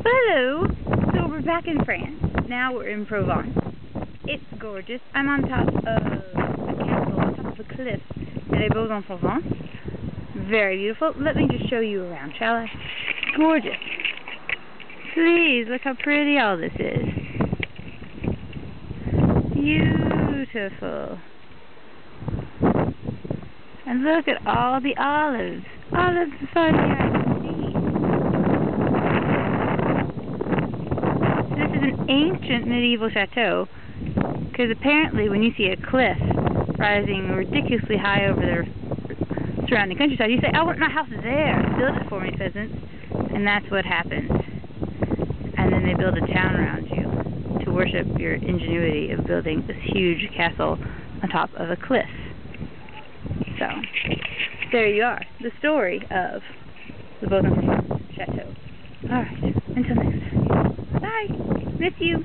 Hello! So we're back in France. Now we're in Provence. It's gorgeous. I'm on top of a castle, on top of a cliff at Baux-en-Provence. Very beautiful. Let me just show you around, shall I? Gorgeous. Please, look how pretty all this is. Beautiful. And look at all the olives. Olives as far as the eye can see. This is an ancient medieval chateau, because apparently when you see a cliff rising ridiculously high over the surrounding countryside, you say, "I want my house there. Build it for me, peasants." And that's what happens. And then they build a town around you to worship your ingenuity of building this huge castle on top of a cliff. So, there you are, the story of the Baux-en-Provence Chateau. Alright, until next time. Bye! Miss you!